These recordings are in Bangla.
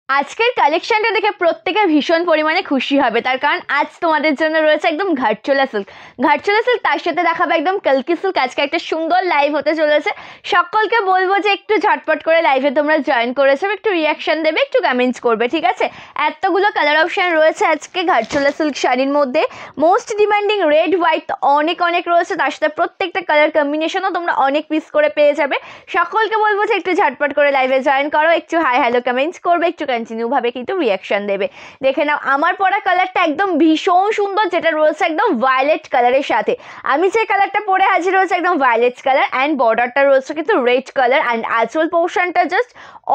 আজকের কালেকশনটা দেখে প্রত্যেকে ভীষণ পরিমাণে খুশি হবে, তার কারণ আজ তোমাদের জন্য রয়েছে একদম ঘাটচোলা সিল্ক। ঘাটচোলা সিল্ক তার সাথে দেখাবো একদম কালকি সিল্ক। আজকে একটা সুন্দর লাইভ হতে চলেছে। সকলকে বলবো যে একটু ঝটপট করে লাইভে তোমরা জয়েন করেছো, একটু রিয়াকশন দেবে, একটু কমেন্টস করবে, ঠিক আছে। এতগুলো কালার অপশন রয়েছে আজকে ঘাটচোলা সিল্ক শাড়ির মধ্যে। মোস্ট ডিমান্ডিং রেড হোয়াইট অনেক অনেক রয়েছে, তার সাথে প্রত্যেকটা কালার কম্বিনেশনও তোমরা অনেক পিস করে পেয়ে যাবে। সকলকে বলবো যে একটু ঝটপট করে লাইভে জয়েন করো, একটু হাই হ্যালো কমেন্টস করবে, একটু কন্টিনিউ ভাবে কিন্তু রিয়াকশন দেবে। দেখে নাও আমার পরা কালারটা একদম ভীষণ সুন্দর, যেটা রয়েছে একদম ভায়োলেট কালারের সাথে। আমি যে কালারটা পরে হাজির রয়েছে একদম ভায়োলেট কালার, অ্যান্ড বর্ডারটা রয়েছে কিন্তু রেড কালার, অ্যান্ড আঁচল পোর্শনটা জাস্ট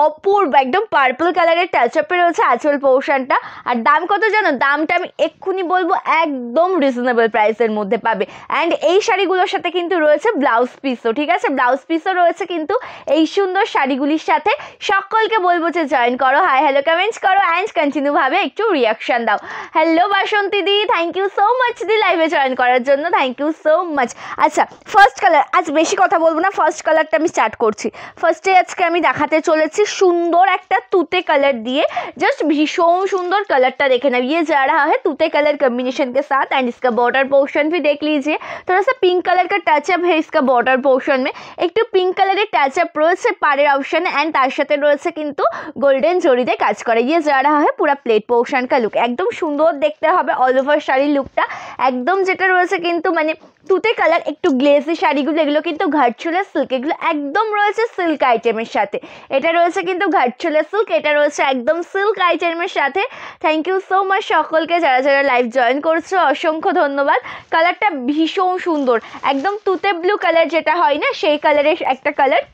অপূর্ব একদম পার্পল কালারের টাচ আপে রয়েছে আঁচল পোর্শনটা। আর দাম কত জানো? দামটা আমি এক্ষুনি বলবো, একদম রিজনেবল প্রাইসের মধ্যে পাবে। অ্যান্ড এই শাড়িগুলোর সাথে কিন্তু রয়েছে ব্লাউজ পিসও, ঠিক আছে। ব্লাউজ পিসও রয়েছে কিন্তু এই সুন্দর শাড়িগুলির সাথে। সকলকে বলবো যে জয়েন করো, হাই হ্যালো কমেন্টস করো, অ্যান্ড কন্টিনিউ ভাবে একটু রিয়াকশন দাও। হ্যালো বাসন্তী দি, থ্যাংক ইউ সো মাচ দি লাইভে জয়েন করার জন্য, থ্যাংক ইউ সো মাচ। আচ্ছা, ফার্স্ট কালার, আজ বেশি কথা বলবো না, ফার্স্ট কালারটা আমি স্টার্ট করছি। ফার্স্টে আজকে আমি দেখাতে চলেছি সুন্দর একটা তুতে কালার দিয়ে, जस्ट भीषण सुंदर कलरটা দেখে ना, ये जा रहा है तूते कलर कॉम्बिनेशन के साथ, एंड इसका बॉर्डर पोर्शन भी देख लीजिए, थोड़ा सा पिंक कलर का टचअप है इसका बॉर्डर पोर्शन में। एक तो पिंक कलर टचअप রয়েছে পাড়ের অপশন, एंड তার সাথে রয়েছে কিন্তু গোল্ডেন জরি দিয়ে কাজ করা। ये जा रहा है पूरा प्लेट पोर्शन का लुक, একদম সুন্দর দেখতে হবে অল ওভার শাড়ির লুকটা। একদম যেটা রয়েছে কিন্তু মানে তুতে কালার একটু গ্লেজি শাড়িগুলো, এগুলো কিন্তু ঘাটচোলা সিল্ক, এগুলো একদম রয়েছে সিল্ক আইটেমের সাথে। এটা রয়েছে কিন্তু ঘাটচোলা সিল্ক, এটা রয়েছে একদম সিল্ক আইটেমের সাথে। থ্যাংক ইউ সো মাচ সকলকে যারা যারা লাইভ জয়েন করছো, অসংখ্য ধন্যবাদ। কালারটা ভীষণ সুন্দর, একদম তুতে ব্লু কালার যেটা হয় না, সেই কালারের একটা কালার,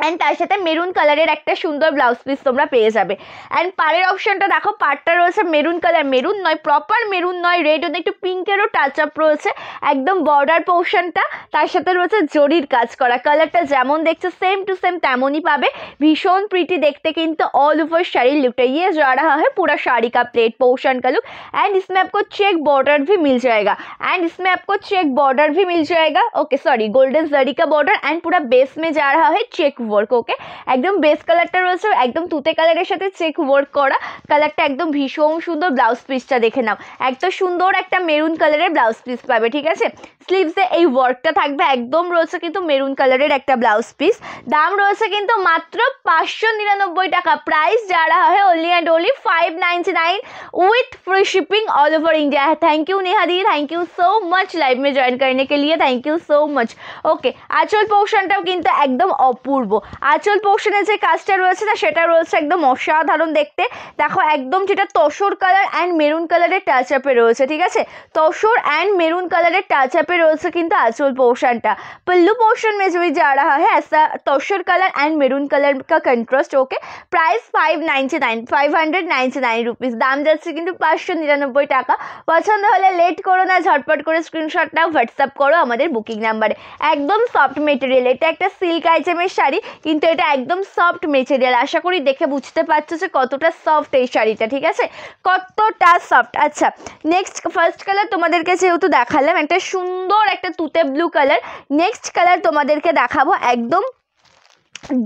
অ্যান্ড তার সাথে মেরুন কালারের একটা সুন্দর ব্লাউজ পিস তোমরা পেয়ে যাবে। অ্যান্ড পাড়ের অপশনটা দেখো, পাড়টা রয়েছে মেরুন কালার, মেরুন নয়, প্রপার মেরুন নয়, রেড ওদের একটু পিঙ্কেরও টাচ আপ রয়েছে। একদম বর্ডার পোর্শনটা তার সাথে রয়েছে জরির কাজ করা। কালারটা যেমন দেখছো সেম টু সেম তেমনই পাবে। ভীষণ প্রিটি দেখতে কিন্তু ऑल ओवर শাড়ির लुकটা। ये जा रहा है पूरा साड़ी का प्लेट पोर्शन का लुक, एंड इसमें आपको चेक बॉर्डर भी मिल जाएगा, एंड इसमें आपको चेक बॉर्डर भी मिल जाएगा, ओके सॉरी गोल्डन जरी का बॉर्डर, एंड पूरा बेस में जा रहा है चेक ওয়ার্ক। ওকে, একদম বেস কালারটা রয়েছে একদম তুতে কালারের সাথে চেক ওয়ার্ক করা। কালারটা একদম ভীষণ সুন্দর। ব্লাউজ পিসটা দেখে নাও, একদম সুন্দর একটা মেরুন কালারের ব্লাউজ পিস পাবে, ঠিক আছে। স্লিভসে এই ওয়ার্কটা থাকবে, একদম রয়েছে কিন্তু মেরুন কালারের একটা ব্লাউজ পিস। দাম রয়েছে কিন্তু মাত্র 599 টাকা। प्राइस जा रहा है only and only 599 with free shipping all over India. Thank you Neha the, thank you so much live में ज्वाइन करने के लिए, थैंक यू सो मच। ওকে, আঁচল পোর্শনটাও কিন্তু একদম অপূর্ব। আঁচল পোর্শনে যে কাজটা রয়েছে না, সেটা রয়েছে একদম অসাধারণ দেখতে। দেখো একদম যেটা তসর কালার অ্যান্ড মেরুন কালারের টাচ আপে রয়েছে, ঠিক আছে। Tussar and maroon colour touch up রয়েছে কিন্তু আঁচল পোর্শনটা। पल्लू पोर्शन में जो जा रहा है ऐसा तोशर कलर एंड मेरून कलर का कंट्रास्ट। ओके, प्राइस 599 रुपीस, दाम যাচ্ছে কিন্তু 599 টাকা। পছন্দ হলে লেট করো না, ঝটপট করে স্ক্রিনশট নাও, হোয়াটসঅ্যাপ করো আমাদের বুকিং নাম্বারে। একদম সফট মেটেরিয়াল, এটা একটা সিল্ক আইটেমের শাড়ি, কিন্তু এটা একদম সফট মেটেরিয়াল। আশা করি দেখে বুঝতে পারছো যে কতটা সফট এই শাড়িটা, ঠিক আছে, কতটা সফট। আচ্ছা, নেক্সট ফার্স্ট কালার তোমাদেরকে যেহেতু দেখালাম একটা সুন্দর একটা তুতে ব্লু কালার, নেক্সট কালার তোমাদেরকে দেখাবো একদম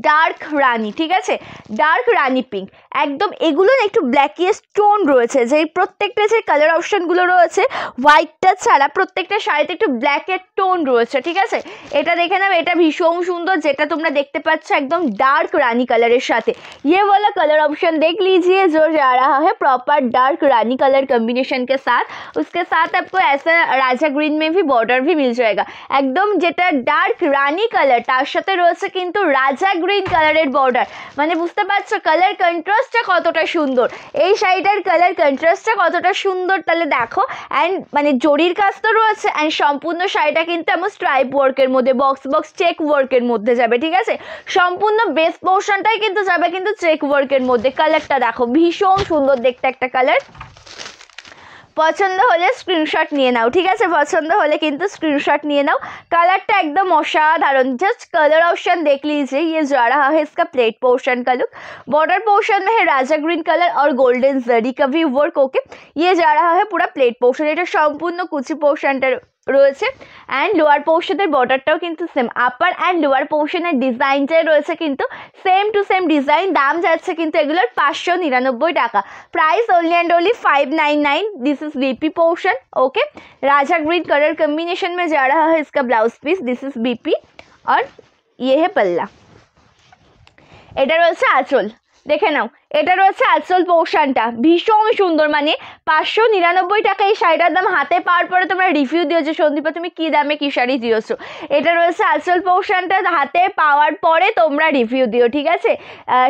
ডার্ক রানি, ঠিক আছে, ডার্ক রানি পিঙ্ক। একদম এগুলো না একটু ব্ল্যাকিয়ে স্টোন রয়েছে, যে প্রত্যেকটা যে কালার অপশনগুলো রয়েছে হোয়াইটটা ছাড়া প্রত্যেকটা শাড়িতে একটু ব্ল্যাকের টোন রয়েছে, ঠিক আছে। এটা দেখে নাও, এটা ভীষণ সুন্দর, যেটা তোমরা দেখতে পাচ্ছ একদম ডার্ক রাनी कलर साथे। ये वाला कलर ऑप्शन देख लीजिए जो जा रहा है प्रॉपर डार्क रानी कलर कॉम्बिनेशन के साथ। उसके साथ आपको ऐसा राजा ग्रीन में भी बॉर्डर भी मिल जाएगा। एकदम যেটা ডার্ক রাनी कलर তার সাথে রয়েছে কিন্তু রাজা গ্রিন কালারের বর্ডার। মানে বুঝতে পারছো কালার কন্ট্রাস্টটা কতটা সুন্দর, এই শাড়িটার কালার কন্ট্রাস্টটা কতটা সুন্দর। তাহলে দেখো, অ্যান্ড মানে জরির কাজ তো রয়েছে, অ্যান্ড সম্পূর্ণ শাড়িটা কিন্তু এমন স্ট্রাইপ ওয়ার্কের মধ্যে বক্স বক্স চেক ওয়ার্কের মধ্যে যাবে, ঠিক আছে। সম্পূর্ণ বেস পোর্শনটাই কিন্তু যাবে কিন্তু চেক ওয়ার্কের মধ্যে। কালারটা দেখো ভীষণ সুন্দর দেখতে একটা কালার। পছন্দ হলে স্ক্রিনশট নিয়ে নাও, ঠিক আছে, পছন্দ হলে কিন্তু স্ক্রিনশট নিয়ে नाओ। कलरটা একদম অসাধারণ, जस्ट कलर ऑप्शन देख लीजिए। ये जा रहा है इसका प्लेट पोर्शन का लुक, बॉर्डर पोर्शन में है राजा ग्रीन कलर और गोल्डन जरी का भी वर्क। ओके, ये जा रहा है पूरा प्लेट पोर्शन, এটা সম্পূর্ণ কুচি পোর্শনটা রয়েছে অ্যান্ড লোয়ার পোর্শনের বর্ডারটাও কিন্তু সেম, আপার অ্যান্ড লোয়ার পোর্শনের ডিজাইনটাই রয়েছে কিন্তু সেম টু সেম ডিজাইন। দাম যাচ্ছে কিন্তু এগুলোর 599 টাকা, price only and only 599। This is BP portion, okay. राजा ग्रीन कलर कॉम्बिनेशन में जा रहा है इसका blouse piece, this is BP और ये है पल्ला। এটা রয়েছে আঁচল, দেখে নাও এটা রয়েছে আঁচল পোর্শনটা, ভীষণ সুন্দর, মানে 599 টাকা এই শাড়িটার দাম। হাতে পাওয়ার পরে তোমরা রিভিউ দিয়েছো সন্দীপা তুমি কি দামে কি শাড়ি দিয়েছো। এটা রয়েছে আঁচল পোর্শনটা, হাতে পাওয়ার পরে তোমরা রিভিউ দিও, ঠিক আছে।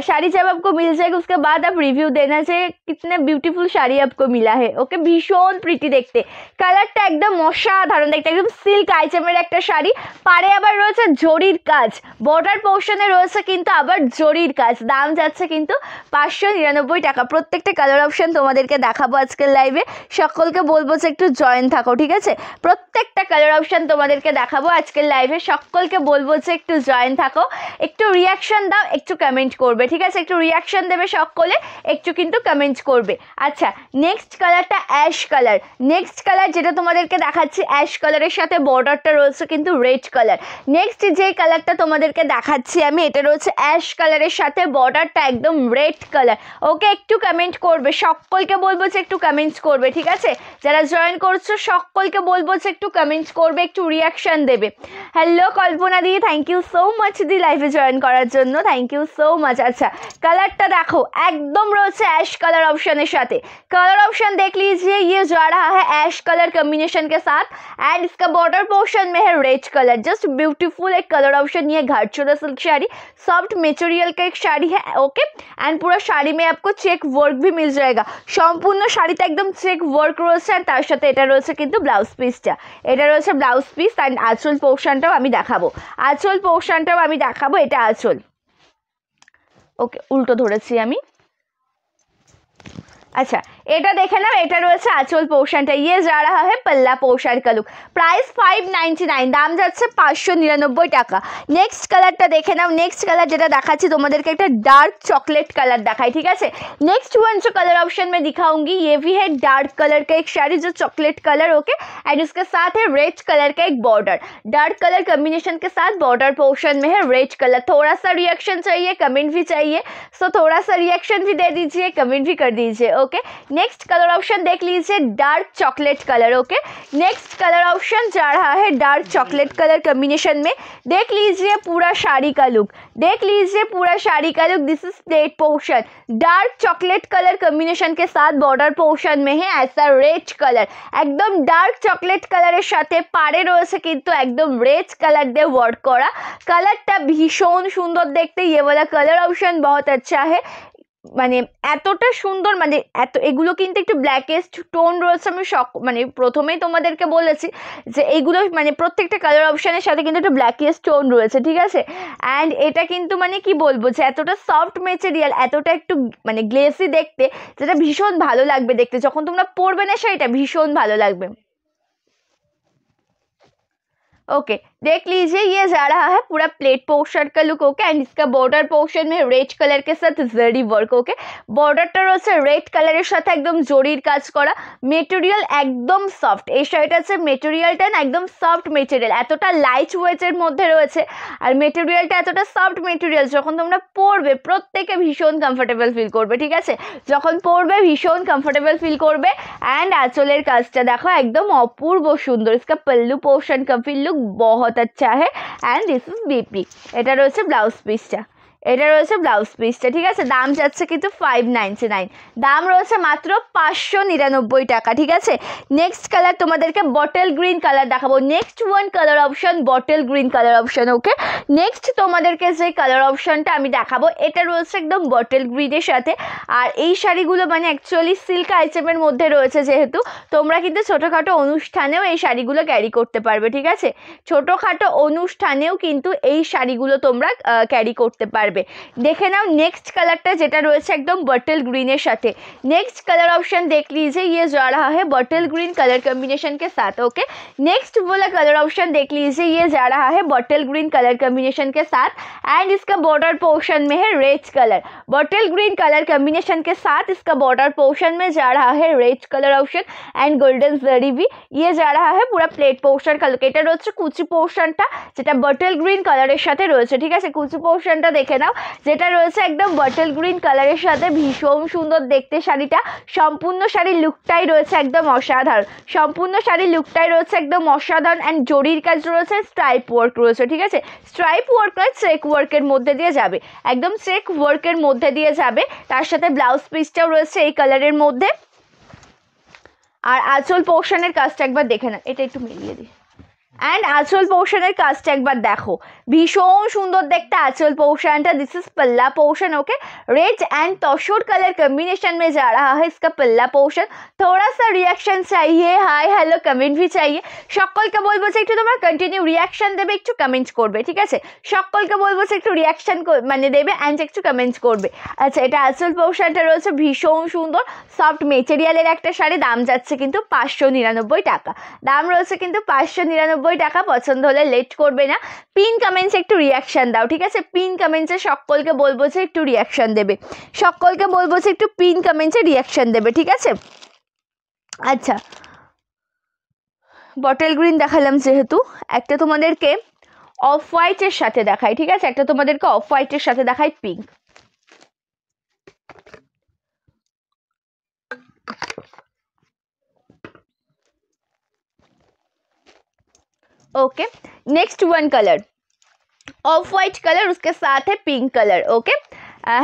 শাড়ি जब आपको मिल जाएगा उसके बाद आप रिव्यू देना चाहिए कितने ब्यूटीफुल শাড়ি आपको मिला है, ওকে। ভীষণ প্রিটি দেখতে, কালারটা একদম অসাধারণ দেখতে, একদম সিল্ক আইটেমের একটা শাড়ি। পারে আবার রয়েছে জরির কাজ, বর্ডার পোর্শনে রয়েছে কিন্তু আবার জরির কাজ। দাম যাচ্ছে কিন্তু 599 টাকা। প্রত্যেকটা কালার অপশন তোমাদেরকে দেখাবো আজকের লাইভে, সকলকে বলবো যে একটু জয়েন থাকো, ঠিক আছে। প্রত্যেকটা কালার অপশন তোমাদেরকে দেখাবো আজকের লাইভে, সকলকে বলবো যে একটু জয়েন থাকো, একটু রিয়াকশন দাও, একটু কমেন্ট করবে, ঠিক আছে। একটু রিয়াকশন দেবে সকলে, একটু কিন্তু কমেন্ট করবে। আচ্ছা, নেক্সট কালারটা অ্যাশ কালার। নেক্সট কালার যেটা তোমাদেরকে দেখাচ্ছি অ্যাশ কালারের সাথে বর্ডারটা রয়েছে কিন্তু রেড কালার। নেক্সট যে কালারটা তোমাদেরকে দেখাচ্ছি আমি, এটা রয়েছে অ্যাশ কালারের সাথে বর্ডারটা একদম রেড কালার, ওকে। একটু কমেন্ট করবে, সকলকে বলবো যে একটু কমেন্ট করবে, ঠিক আছে। যারা জয়েন করছো সকলকে বলবো যে একটু কমেন্ট করবে, একটু রিয়াকশন দেবে। হ্যালো কল্পনা দি, থ্যাংক ইউ সো মাচ দি লাইভে জয়েন করার জন্য, থ্যাংক ইউ সো মাচ। আচ্ছা, কালারটা দেখো একদম রয়েছে অ্যাশ কালার ऑप्शনের সাথে। कलर ऑप्शन देख लीजिए, ये जा रहा है ऐश कलर कॉम्बिनेशन के साथ एंड इसका बॉर्डर पोर्शन में है रेड कलर। जस्ट ब्यूटीफुल एक कलर ऑप्शन, ये घाटचोला सिल्क साड़ी, सॉफ्ट मटेरियल का एक साड़ी है, ओके। एंड पूरा शाड़ी में आपको चेक वर्क भी मिल जाएगा, সম্পূর্ণ শাড়িতে একদম চেক ওয়ার্ক রয়েছে। আর তার সাথে এটা রয়েছে কিন্তু ব্লাউজ পিসটা, এটা রয়েছে ব্লাউজ পিস অ্যান্ড আঁচল পোর্শনটাও আমি দেখাবো, আঁচল পোর্শনটাও আমি দেখাবো। এটা আঁচল, ওকে, উল্টো ধরেছি আমি। अच्छा, এটা দেখে নাও, এটা রয়েছে আঁচল পোর্শনটা। ये जा रहा है पल्ला पोर्शन का लुक, प्राइस 599, দাম যাচ্ছে 599 টাকা। নেক্সট কালারটা দেখে নাও, নেক্সট কালার যেটা দেখাচ্ছি তোমাদেরকে একটা डार्क चॉकलेट कलर दिखाई, ठीक है। नेक्स्ट वन जो कलर ऑप्शन में दिखाऊंगी ये भी है डार्क कलर का एक साड़ी, जो चॉकलेट कलर, ओके। एंड उसके साथ है रेड कलर का एक बॉर्डर, डार्क कलर कॉम्बिनेशन के साथ बॉर्डर पोर्शन में है रेड कलर। थोड़ा सा रिएक्शन चाहिए, कमेंट भी चाहिए, सो थोड़ा सा रिएक्शन भी दे दीजिए, कमेंट भी कर दीजिए, ओके। नेक्स्ट कलर ऑप्शन देख लीजिए, dark chocolate colour, okay. Next colour option जा रहा है डार्क चॉकलेट कलर कॉम्बिनेशन में। देख लीजिए पूरा साड़ी का लुक, देख लीजिए पूरा साड़ी का look. This is plate portion, dark chocolate colour combination के साथ बॉर्डर पोर्शन में है ऐसा रेड कलर, एकदम डार्क चॉकलेट कलर साथे पारे রয়েছে কিন্তু একদম রেড কালার দিয়ে ওয়ার্ক করা। কালারটা ভীষণ সুন্দর দেখতে, ये वाला कलर ऑप्शन बहुत अच्छा है, মানে এতটা সুন্দর, মানে এত এগুলো কিন্তু একটু ব্ল্যাকেস্ট টোন রয়েছে। আমি মানে প্রথমেই তোমাদেরকে বলেছি যে এইগুলো মানে প্রত্যেকটা কালার অপশানের সাথে কিন্তু একটু ব্ল্যাকেস্ট টোন রয়েছে, ঠিক আছে। অ্যান্ড এটা কিন্তু মানে কি বলবো যে এতটা সফট মেটেরিয়াল, এতটা একটু মানে গ্লেসি দেখতে, যেটা ভীষণ ভালো লাগবে দেখতে, যখন তোমরা পরবে না শাড়িটা ভীষণ ভালো লাগবে, ओके। देख लीजिए, ये जा रहा है पूरा प्लेट पोर्शन का लुक, ओके। एंड इसका बॉर्डर पोर्शन में रेड कलर के साथ जरी वर्क, ओके। बॉर्डरটা রয়েছে রেড কালারের সাথে একদম জরির কাজ করা, মেটেরিয়াল একদম সফট। এই শাড়িটা আছে মেটেরিয়ালটা না একদম সফট মেটেরিয়াল, এতটা লাইট ওয়েটের মধ্যে রয়েছে আর মেটেরিয়ালটা এতটা সফট মেটেরিয়াল, যখন তোমরা পরবে প্রত্যেকে ভীষণ কমফোর্টেবল ফিল করবে, ঠিক আছে। যখন পরবে ভীষণ কমফোর্টেবল ফিল করবে। অ্যান্ড আঁচলের কাজটা দেখো একদম অপূর্ব সুন্দর, इसका पल्लू पोर्शन का भी लुक बहुत अच्छा है एंड दिस इज बीपी। এটা রয়েছে ব্লাউজ পিসটা, এটা রয়েছে ব্লাউজ পিসটা, ঠিক আছে। দাম যাচ্ছে কিন্তু 599, দাম রয়েছে মাত্র 599 টাকা, ঠিক আছে। নেক্সট কালার তোমাদেরকে বটল গ্রিন কালার দেখাবো। Next one colour option bottle green colour option, okay. Next তোমাদেরকে যে কালার অপশনটা আমি দেখাবো এটা রয়েছে একদম বটল গ্রিনের সাথে। আর এই শাড়িগুলো মানে অ্যাকচুয়ালি সিল্ক আইটেমের মধ্যে রয়েছে, যেহেতু তোমরা কিন্তু ছোটোখাটো অনুষ্ঠানেও এই শাড়িগুলো ক্যারি করতে পারবে, ঠিক আছে। ছোটোখাটো অনুষ্ঠানেও কিন্তু এই শাড়িগুলো তোমরা ক্যারি করতে পারবে। পারবে। দেখে নাও नेक्स्ट कलरটা যেটা রয়েছে একদম বটল গ্রিনের সাথে। नेक्स्ट कलर ऑप्शन देख लीजिए, ये जा रहा है बॉटल ग्रीन कलर कॉम्बिनेशन के साथ। ओके, नेक्स्ट वाला कलर ऑप्शन देख लीजिए, ये जा रहा है बॉटल ग्रीन कलर कॉम्बिनेशन के साथ एंड इसका बॉर्डर पोर्शन में है red colour. Bottle green colour combination के साथ इसका बॉर्डर पोर्शन में जा रहा है red colour option and golden zari भी ये जा रहा है पूरा प्लेट पोर्शन कलर। এটা রয়েছে কুচি পোর্শনটা যেটা বটল গ্রিন কালারের সাথে রয়েছে, ঠিক আছে। কুচি পোর্শনটা দেখে নাও, যেটা রয়েছে একদম বটল গ্রিন কালারের সাথে, ভীষণ সুন্দর দেখতে শাড়িটা। সম্পূর্ণ শাড়ির লুকটাই রয়েছে একদম অসাধারণ, সম্পূর্ণ শাড়ির লুকটাই রয়েছে একদম অসাধারণ অ্যান্ড জরির কাজ রয়েছে, স্ট্রাইপ ওয়ার্ক রয়েছে, ঠিক আছে। স্ট্রাইপ ওয়ার্ক নয়, চেক ওয়ার্কের মধ্যে দিয়ে যাবে, একদম চেক ওয়ার্কের মধ্যে দিয়ে যাবে। তার সাথে ব্লাউজ পিসটাও রয়েছে এই কালারের মধ্যে। আর আঁচল পোর্শনের কাজটা একবার দেখে না, এটা একটু মিলিয়ে দিই। एंड आंचल पोर्शनर कास्ट एक बार देखो, भीषण सुंदर देखते आंचल पोर्शनটা। दिस इज पल्ला portion. Okay, red and tussar colour combination में जा रहा है इसका पल्ला पोर्शन। थोड़ा सा रिएक्शन चाहिए, हाय हेलो कमेंट भी चाहिए। সকলকে বলবো যে একটু তোমরা কন্টিনিউ রিঅ্যাকশন দেবে, একটু কমেন্ট করবে, ঠিক আছে। সকলকে বলবো যে একটু রিঅ্যাকশন মানে দেবে এন্ড একটু কমেন্ট করবে। আচ্ছা, এটা আঁচল পোর্শনটা রয়েছে ভীষণ সুন্দর সফট মেটেরিয়ালের একটা শাড়ি। দাম যাচ্ছে কিন্তু 599 টাকা, দাম রয়েছে কিন্তু 599 টাকা। পছন্দ হলে লেট করবে না, পিন কমেন্টসে একটু রিঅ্যাকশন দাও, ঠিক আছে। পিন কমেন্টসে সকলকে বলবো যে একটু রিঅ্যাকশন দেবে, সকলকে বলবো যে একটু পিন কমেন্টসে রিঅ্যাকশন দেবে, ঠিক আছে। আচ্ছা, বটল গ্রিন দেখালাম যেহেতু, একটা তোমাদেরকে অফ হোয়াইটের সাথে দেখাই, ঠিক আছে। একটা তোমাদেরকে অফ হোয়াইটের সাথে দেখাই pink. Okay, next one colour off white colour, उसके साथ है pink colour. Okay,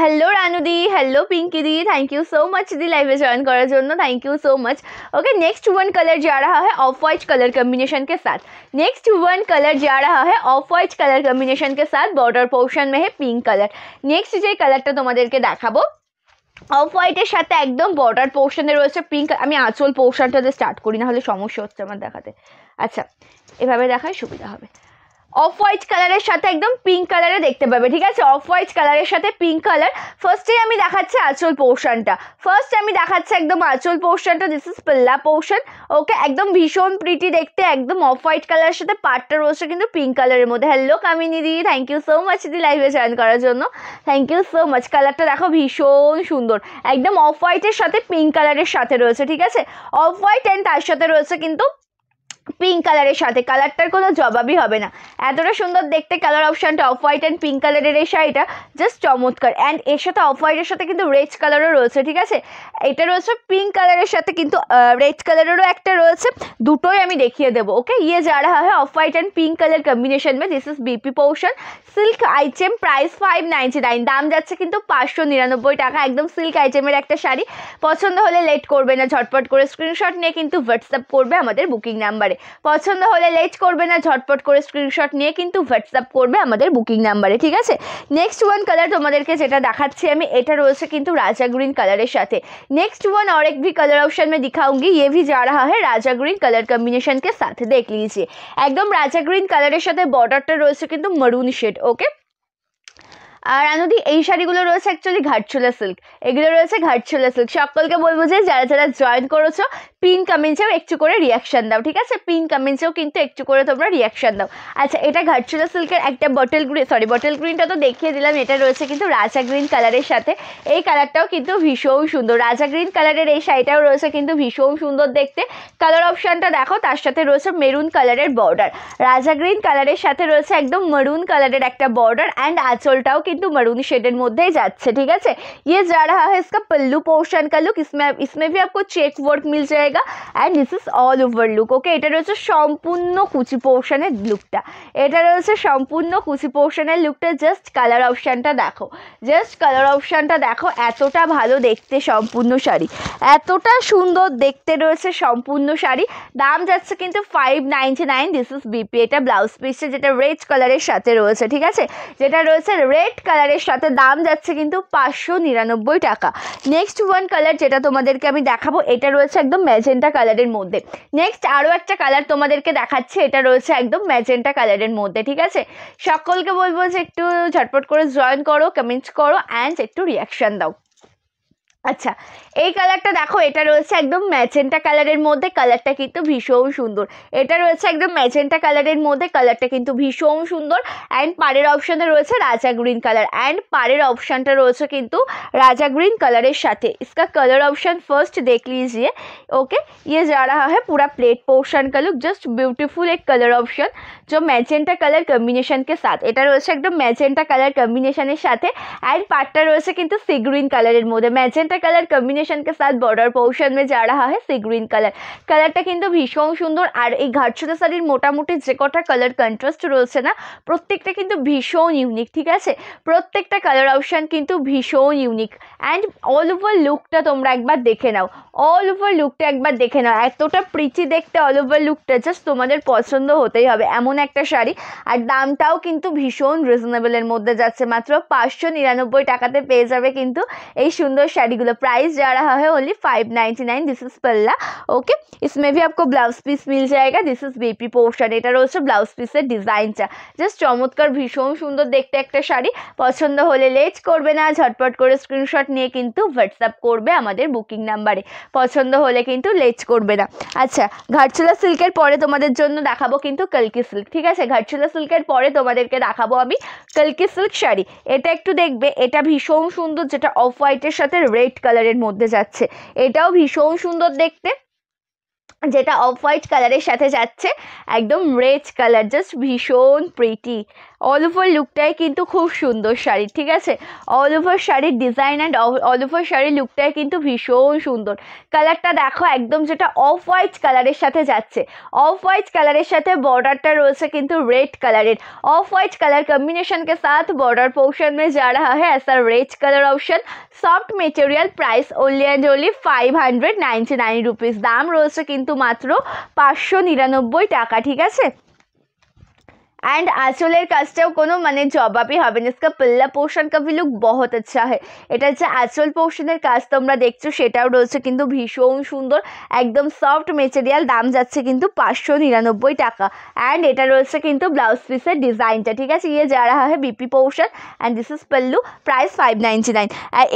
hello Ranu दी, हेलो पिंकी दी, थैंक यू सो मच दी लाइव में ज्वाइन करार জন্য, thank you so much. Okay, next one colour जा रहा है ऑफ वाइट कलर कॉम्बिनेशन के साथ। नेक्स्ट वन कलर जा रहा है ऑफ वाइट कलर कॉम्बिनेशन के साथ, बॉर्डर पोर्शन में है पिंक कलर। नेक्स्ट যে কালারটা তোমাদেরকে দেখাবো অফ হোয়াইটের সাথে একদম বর্ডার পোর্শনে রয়েছে পিঙ্ক। আমি আঁচল পোর্শনটা দিয়ে স্টার্ট করি, না হলে সমস্যা হচ্ছে আমার দেখাতে। আচ্ছা, এভাবে দেখাই সুবিধা হবে। অফ হোয়াইট কালারের সাথে একদম পিঙ্ক কালারে দেখতে পাবে, ঠিক আছে। অফ হোয়াইট কালারের সাথে পিঙ্ক কালার। ফার্স্টে আমি দেখাচ্ছি আঁচল পোর্শনটা, ফার্স্ট আমি দেখাচ্ছি একদম আঁচল পোর্শনটা। দিস ইজ পাল্লা পোর্শন। ওকে, একদম ভীষণ প্রিটি দেখতে, একদম অফ হোয়াইট কালারের সাথে পার্টটা রয়েছে কিন্তু পিঙ্ক কালারের মধ্যে। হ্যালো কামিনী দি, থ্যাংক ইউ সো মাচ দি লাইভে জয়েন করার জন্য, থ্যাংক ইউ সো মাচ। কালারটা দেখো ভীষণ সুন্দর, একদম অফ হোয়াইটের সাথে পিঙ্ক কালারের সাথে রয়েছে, ঠিক আছে। অফ হোয়াইট অ্যান্ড তার সাথে রয়েছে কিন্তু পিঙ্ক কালারের সাথে, কালারটার কোনো জবাবই হবে না, এতটা সুন্দর দেখতে কালার অপশনটা। অফ হোয়াইট অ্যান্ড পিঙ্ক কালারের এই শাড়িটা জাস্ট চমৎকার। অ্যান্ড এর সাথে অফ হোয়াইটের সাথে কিন্তু রেড কালারও রয়েছে, ঠিক আছে। এটা রয়েছে পিঙ্ক কালারের সাথে কিন্তু রেড কালারেরও একটা রয়েছে, দুটোই আমি দেখিয়ে দেবো। ওকে, ये जा रहा है off white and pink colour combination में। This is BP portion, silk item, price 599, দাম যাচ্ছে কিন্তু 599 টাকা। একদম সিল্ক আইটেমের একটা শাড়ি। পছন্দ হলে লেট করবে না, ঝটপট করে স্ক্রিনশট নিয়ে কিন্তু হোয়াটসঅ্যাপ করবে আমাদের বুকিং নাম্বারে। পছন্দ হলে লেট করবে না, ঝটপট করে স্ক্রিনশট নিয়ে কিন্তু হোয়াটসঅ্যাপ করবে আমাদের বুকিং নাম্বারে, ঠিক আছে। নেক্সট ওয়ান কালার তোমাদেরকে যেটা দেখাচ্ছি আমি, এটা রয়েছে কিন্তু রাজা গ্রিন কালারের সাথে। नेक्स्ट वन और एक भी कलर ऑप्शन में दिखाऊंगी, ये भी जा रहा है राजा ग्रीन कलर कॉम्बिनेशन के साथ। देख लीजिए, एकदम राजा ग्रीन कलर साथ बॉर्डरটা রয়েছে কিন্তু মরুন শেড। ওকে, আর আনুদি এই শাড়িগুলো রয়েছে অ্যাকচুয়ালি ঘাটশোলা সিল্ক, এগুলো রয়েছে ঘাটশোলা সিল্ক। সকলকে বলবো যে যারা যারা জয়েন করেছো পিন কমেন্টসেও একটু করে রিয়াকশন দাও, ঠিক আছে। পিন কমেন্টসেও কিন্তু একটু করে তোমরা রিয়াকশন দাও। আচ্ছা, এটা ঘাটশোলা সিল্কের একটা বটল গ্রিন, সরি বটল গ্রিনটা তো দেখিয়ে দিলাম, এটা রয়েছে কিন্তু রাজা গ্রিন কালারের সাথে। এই কালারটাও কিন্তু ভীষণ সুন্দর, রাজা গ্রিন কালারের এই শাড়িটাও রয়েছে কিন্তু ভীষণ সুন্দর দেখতে। কালার অপশানটা দেখো, তার সাথে রয়েছে মেরুন কালারের বর্ডার। রাজা গ্রিন কালারের সাথে রয়েছে একদম মেরুন কালারের একটা বর্ডার অ্যান্ড আঁচলটাও কিন্তু मरून शेडर मध्य जाच्छे, ठीक है। ये जा रहा है इसका पल्लू पोर्शन का लुक, इसमें भी आपको चेक वर्क मिल जाएगा and this is all over look. Okay, এটা রয়েছে সম্পূর্ণ কুচি পোর্শনের লুকটা, এটা রয়েছে সম্পূর্ণ কুচি পোর্শনের লুকটা। জাস্ট কালার অপশনটা দেখো, জাস্ট কালার অপশনটা দেখো, এতটা ভালো দেখতে সম্পূর্ণ শাড়ি, এতটা সুন্দর দেখতে রয়েছে সম্পূর্ণ শাড়ি। দাম যাচ্ছে কিন্তু 599। This is BP. এটা ব্লাউজ পিসটা যেটা রেড কালারের সাথে রয়েছে, ঠিক আছে, যেটা রয়েছে রেড কালারের সাথে, দাম যাচ্ছে কিন্তু 599 টাকা। নেক্সট ওয়ান কালার যেটা তোমাদেরকে আমি দেখাবো, এটা রয়েছে একদম ম্যাজেন্টা কালারের মধ্যে। নেক্সট আরও একটা কালার তোমাদেরকে দেখাচ্ছি, এটা রয়েছে একদম ম্যাজেন্টা কালারের মধ্যে। ঠিক আছে, সকলকে বলবো যে একটু ঝটপট করে জয়েন করো, কমেন্টস করো অ্যান্ড একটু রিয়াকশন দাও। আচ্ছা, এই কালারটা দেখো, এটা রয়েছে একদম ম্যাজেন্টা কালারের মধ্যে, কালারটা কিন্তু ভীষণ সুন্দর। এটা রয়েছে একদম ম্যাজেন্টা কালারের মধ্যে, কালারটা কিন্তু ভীষণ সুন্দর। অ্যান্ড পাড়ের অপশানে রয়েছে রাজা গ্রিন কালার, অ্যান্ড পাড়ের অপশানটা রয়েছে কিন্তু राजा ग्रीन कलर साथे। इसका कलर ऑप्शन फर्स्ट देख लीजिए। ओके, ये जा रहा है पूरा प्लेट पोर्शन का लुक, जस्ट ब्यूटीफुल एक कलर ऑप्शन जो मैजेंटा कलर कम्बिनेशन के साथ, এটা রয়েছে একদম ম্যাজেন্টা কালার কম্বিনেশনের সাথে। অ্যান্ড পাটটা রয়েছে কিন্তু সি গ্রিন কালারের মধ্যে, ম্যাজেন্টা कलर कम्बिनेशन के साथ बॉर्डर पोर्शन में जा रहा है सी ग्रीन कलर। কালারটা কিন্তু ভীষণ সুন্দর। আর এই ঘাটছড়া শাড়ির মোটামুটি যে কটা কালার কন্ট্রাস্ট রয়েছে না, প্রত্যেকটা কিন্তু ভীষণ ইউনিক। ঠিক আছে, প্রত্যেকটা কালার অপশান কিন্তু ভীষণ ইউনিক। অ্যান্ড অল ওভার লুকটা তোমরা একবার দেখে নাও, অল ওভার লুকটা একবার দেখে নাও, এতটা প্রিটি দেখতে অল ওভার লুকটা, জাস্ট তোমাদের পছন্দ হতেই হবে এমন একটা শাড়ি। আর দামটাও কিন্তু ভীষণ রিজনেবলের মধ্যে যাচ্ছে, মাত্র 599 টাকাতে পেয়ে যাবে কিন্তু এই সুন্দর শাড়িগুলো। प्राइस जा रहा है ओनली 599। दिस इज पल्ला। ओके, इसमें भी आपको ब्लाउज पीस मिल जाएगा। दिस इज बीपी पोर्शन, এটা রয়েছে ব্লাউজ পিসের ডিজাইনটা, জাস্ট চমৎকার, ভীষণ সুন্দর দেখতে একটা শাড়ি। পছন্দ হলে লেট করবে না, ঝটপট করে স্ক্রিনশট নিয়ে কিন্তু হোয়াটসঅ্যাপ করবে আমাদের বুকিং নাম্বারে। পছন্দ হলে কিন্তু লেট করবে না। আচ্ছা, ঘাটছড়া সিল্কের পরে তোমাদের জন্য দেখাবো কিন্তু কলকি সিল্ক। ঠিক আছে, ঘাটছড়া সিল্কের পরে তোমাদেরকে দেখাবো আমি কলকি সিল্ক শাড়ি। এটা একটু দেখবে, এটা ভীষণ সুন্দর, যেটা অফ হোয়াইটের সাথে রেড কালারের মধ্যে যাচ্ছে। এটাও ভীষণ সুন্দর দেখতে, যেটা অফ হোয়াইট কালারের সাথে যাচ্ছে একদম রেড কালার, জাস্ট ভীষণ প্রিটি। অল ওভার লুকটাই কিন্তু খুব সুন্দর শাড়ি। ঠিক আছে, অল ওভার শাড়ির ডিজাইন অ্যান্ড অল ওভার শাড়ির লুকটাই কিন্তু ভীষণ সুন্দর। কালারটা দেখো, একদম যেটা অফ হোয়াইট কালারের সাথে যাচ্ছে, অফ হোয়াইট কালারের সাথে বর্ডারটা রয়েছে কিন্তু রেড কালারের। অফ হোয়াइट कलर कम्बिनेशन के साथ बॉर्डर पोर्शन में जा रहा है ऐसा red colour option. Soft material, price only and only 599 rupees. दाम রয়েছে কিন্তু মাত্র 599 টাকা। ঠিক আছে, एंड आँचलेर काजटाও কোনো মানে জবাবই হবে না। इसका पल्ला पोर्शन का भी लुक बहुत अच्छा है। এটা যে আঁচল পোর্শনের কাজ তোমরা দেখছো, সেটাও রয়েছে কিন্তু ভীষণ সুন্দর, একদম সফট মেটেরিয়াল। দাম যাচ্ছে কিন্তু 599 টাকা। অ্যান্ড এটা রয়েছে কিন্তু ব্লাউজ পিসের ডিজাইনটা। ঠিক আছে, ইয়ে যা রাহা है BP portion and this is pallu, price 599।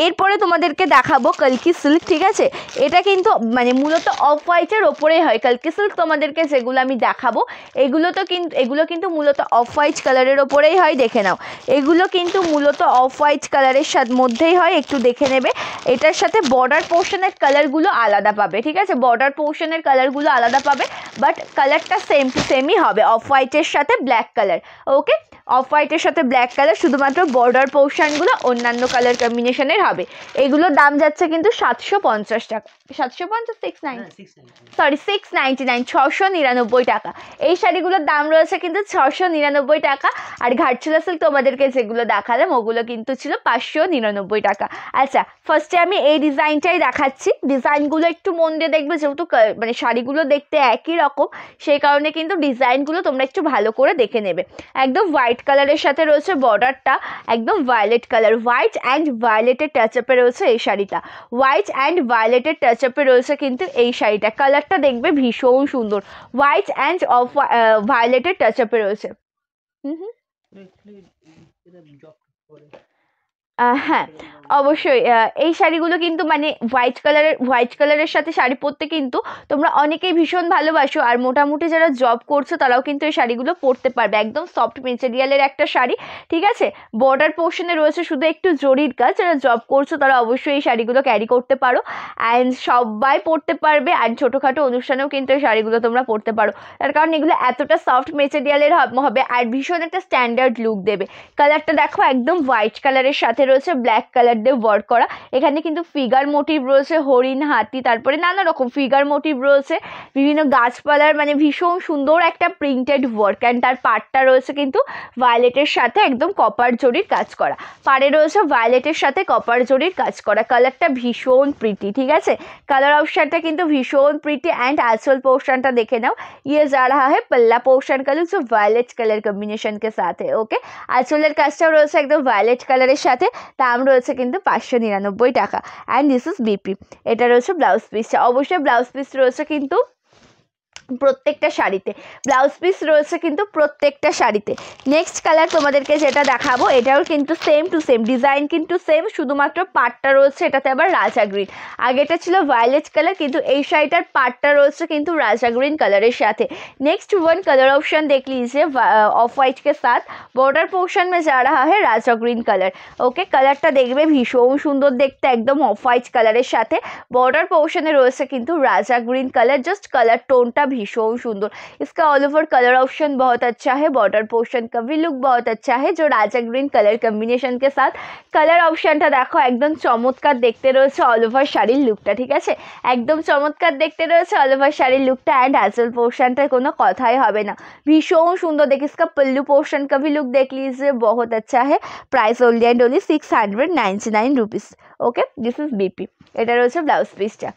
এরপরে তোমাদেরকে দেখাবো কলকি সিল্ক। ঠিক আছে, এটা কিন্তু মানে মূলত অফ হোয়াইটের ওপরেই হয়। কলকি সিল্ক তোমাদেরকে যেগুলো আমি দেখাবো, এগুলো কিন্তু মূলত অফ হোয়াইট কালারের ওপরেই হয়। দেখে নাও, এগুলো কিন্তু মূলত অফ হোয়াইট কালারের সাথে মধ্যেই হয়, একটু দেখে নেবে। এটার সাথে বর্ডার পোর্শনের কালারগুলো আলাদা পাবে। ঠিক আছে, বর্ডার পোর্শনের কালারগুলো আলাদা পাবে, বাট কালারটা সেম টু সেমই হবে, অফ হোয়াইটের সাথে ব্ল্যাক কালার। ওকে, অফ হোয়াইটের সাথে ব্ল্যাক কালার, শুধুমাত্র বর্ডার পোর্শনগুলো অন্যান্য কালার কম্বিনেশনের হবে। এগুলোর দাম যাচ্ছে কিন্তু 750 টাকা, 750 সরি 699, 699 টাকা। এই শাড়িগুলোর দাম রয়েছে কিন্তু 699 টাকা। আর ঘাটছড়া সিল্ক তোমাদেরকে যেগুলো দেখালাম, ওগুলো কিন্তু ছিল 599 টাকা। আচ্ছা, ফার্স্টে আমি এই ডিজাইনটাই দেখাচ্ছি। ডিজাইনগুলো একটু মন দিয়ে দেখবে, যেহেতু মানে শাড়িগুলো দেখতে একই রকম, সেই কারণে কিন্তু ডিজাইনগুলো তোমরা একটু ভালো করে দেখে নেবে। একদম হোয়াইট কালারের সাথে রয়েছে বর্ডারটা, একদম ভায়োলেট কালার, হোয়াইট অ্যান্ড ভায়োলেটের টাচ আপে রয়েছে এই শাড়িটা। হোয়াইট অ্যান্ড ভায়োলেটের টাচ আপে রয়েছে কিন্তু এই শাড়িটা। কালারটা দেখবে ভীষণ সুন্দর, হোয়াইট অ্যান্ড অফ ভায়োলেটের টাচ আপে রয়েছে। হ্যাঁ, অবশ্যই এই শাড়িগুলো কিন্তু মানে হোয়াইট কালারের সাথে শাড়ি পরতে কিন্তু তোমরা অনেকেই ভীষণ ভালোবাসো। আর মোটামুটি যারা জব করছো তারাও কিন্তু এই শাড়িগুলো পরতে পারবে। একদম সফট মেটেরিয়ালের একটা শাড়ি। ঠিক আছে, বর্ডার পোর্শনে রয়েছে শুধু একটু জরির কাজ। যারা জব করছো তারা অবশ্যই এই শাড়িগুলো ক্যারি করতে পারো, অ্যান্ড সবাই পরতে পারবে। আর ছোটোখাটো অনুষ্ঠানেও কিন্তু এই শাড়িগুলো তোমরা পরতে পারো, তার কারণ এগুলো এতটা সফট মেটেরিয়ালের হবে আর ভীষণ একটা স্ট্যান্ডার্ড লুক দেবে। কালারটা দেখো, একদম হোয়াইট কালারের সাথে রয়েছে ব্ল্যাক কালার দিয়ে ওয়ার্ক করা। এখানে কিন্তু ফিগার মোটিভ রয়েছে, হরিণ, হাতি, তারপরে নানা রকম ফিগার মোটিভ রয়েছে, বিভিন্ন গাছপালার মানে ভীষণ সুন্দর একটা প্রিন্টেড ওয়ার্ক। অ্যান্ড তার পাড়টা রয়েছে কিন্তু ভায়োলেটের সাথে একদম কপার জরির কাজ করা। পাড়ে রয়েছে ভায়োলেটের সাথে কপার জরির কাজ করা। কালারটা ভীষণ প্রিটি, ঠিক আছে, কালার অপশনটা কিন্তু ভীষণ প্রিটি। অ্যান্ড आंचल पोर्शनটা দেখে নাও, ये जा रहा है पल्ला पोर्शन का लुक जो वायलेट कलर कॉम्बिनेशन के साथ है। ओके, आंचलेर কাজটাও রয়েছে একদম ভায়োলেট কালারের সাথে, দাম রয়েছে কিন্তু 599 টাকা। And this is BP. এটা রয়েছে ব্লাউজ পিসটা। অবশ্যই ব্লাউজ পিস রয়েছে কিন্তু প্রত্যেকটা শাড়িতে, ব্লাউজ পিস রয়েছে কিন্তু প্রত্যেকটা শাড়িতে। নেক্সট কালার তোমাদেরকে যেটা দেখাবো এটাও কিন্তু সেম টু সেম ডিজাইন, কিন্তু সেম, শুধুমাত্র পাটটা রয়েছে এটাতে আবার রাজা গ্রিন। আগেটা ছিল ভায়োলেট কালার, কিন্তু এই শাড়িটার পাটটা রয়েছে কিন্তু রাজা গ্রিন কালারের সাথে। नेक्स्ट वन कलर ऑप्शन देख लीजिए, ऑफ वाइट के साथ बॉर्डर पोर्शन में जा रहा है राजा ग्रीन कलर। ओके, কালারটা দেখবে ভীষণ সুন্দর দেখতে, একদম অফ হোয়াইট কালারের সাথে बॉर्डर पोर्शने রয়েছে কিন্তু রাজা গ্রিন कलर। जस्ट कलर टोनটা भीषण सुंदर, इसका ऑल ओवर कलर ऑप्शन बहुत अच्छा है, बॉर्डर पोर्शन का भी लुक बहुत अच्छा है जो राजा ग्रीन कलर कॉम्बिनेशन के साथ। कलर ऑप्शनটা দেখো একদম চমৎকার দেখতে রয়েছে অল ওভার শাড়ির লুকটা, ঠিক আছে, একদম চমৎকার দেখতে রয়েছে অল ওভার শাড়ির লুকটা। অ্যান্ড आंचल पोर्शनটা কোনো কথাই হবে না, ভীষণ সুন্দর দেখে। इसका पल्लू पोर्शन का भी लुक देख लीजिए, बहुत अच्छा है। Price only and only 699 rupees. Okay, this is BP. এটা রয়েছে ব্লাউজ পিসটা।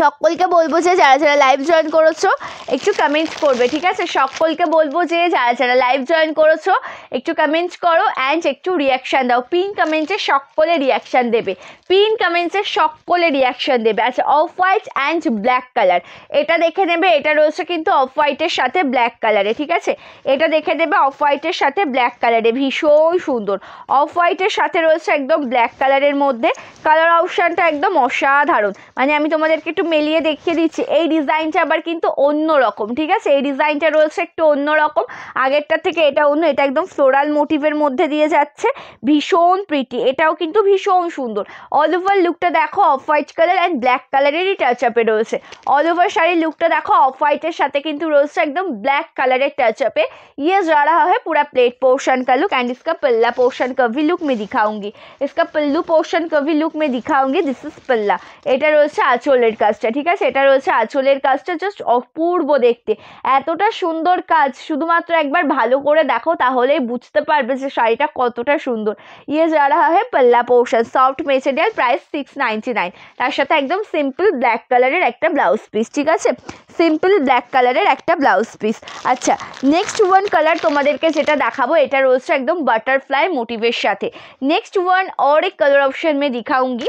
সকলকে বলবো যে যারা যারা লাইভ জয়েন করেছো একটু কমেন্টস করবে, ঠিক আছে, সকলকে বলবো যে যারা যারা লাইভ জয়েন করেছো একটু কমেন্টস করো অ্যান্ড একটু রিয়াকশান দাও। পিন কমেন্টে সকলে রিয়াকশান দেবে, পিন কমেন্টসে সকলে রিয়াকশান দেবে। আচ্ছা, off white and black colour, এটা দেখে নেবে, এটা রয়েছে কিন্তু অফ হোয়াইটের সাথে ব্ল্যাক কালারে, ঠিক আছে, এটা দেখে নেবে অফ হোয়াইটের সাথে ব্ল্যাক কালারে, ভীষণ সুন্দর। অফ হোয়াইটের সাথে রয়েছে একদম ব্ল্যাক কালারের মধ্যে, কালার অপশানটা একদম অসাধারণ। মানে আমি তোমাদেরকে একটু মেলিয়ে দেখিয়ে দিচ্ছি, এই ডিজাইনটা আবার কিন্তু অন্য রকম, ঠিক আছে, এই ডিজাইনটা রয়েছে একটু অন্য রকম, আগেরটার থেকে এটা অন্য, এটা একদম ফ্লোরাল মোটিভের মধ্যে দিয়ে যাচ্ছে, ভীষণ প্রিটি, এটাও কিন্তু ভীষণ সুন্দর। অল ওভার লুকটা দেখো off white colour and black কালারেরই টাচ আপে রয়েছে। অল ওভার শাড়ির লুকটা দেখো অফ হোয়াইটের সাথে কিন্তু রয়েছে একদম ব্ল্যাক কালারের টাच अपे। ये जा रहा है पूरा प्लेट पोर्शन का लुक एंड इसका पल्ला पोर्शन का भी लुक मैं दिखाऊंगी, इसका पल्लू पोर्शन का भी लुक मैं दिखाऊंगी। दिस इज पल्ला। এটা রয়েছে আঁচলের কাজটা, ঠিক আছে, এটা রয়েছে আঁচলের কাজটা, জাস্ট অপূর্ব দেখতে, এতটা সুন্দর কাজ, শুধুমাত্র একবার ভালো করে দেখো তাহলেই বুঝতে পারবে যে শাড়িটা কতটা সুন্দর। ये जा रहा है पल्ला पोर्शन, সফট মেটেরিয়াল, প্রাইস 699। তার সাথে একদম সিম্পল ব্ল্যাক কালারের একটা ব্লাউজ পিস, ঠিক আছে, সিম্পল ব্ল্যাক কালারের একটা ব্লাউজ পিস। আচ্ছা, নেক্সট ওয়ান কালার তোমাদেরকে যেটা দেখাবো এটা রয়েছে একদম বাটারফ্লাই মোটিভের সাথে। नेक्स्ट वन और एक कलर ऑप्शन में दिखाऊंगी,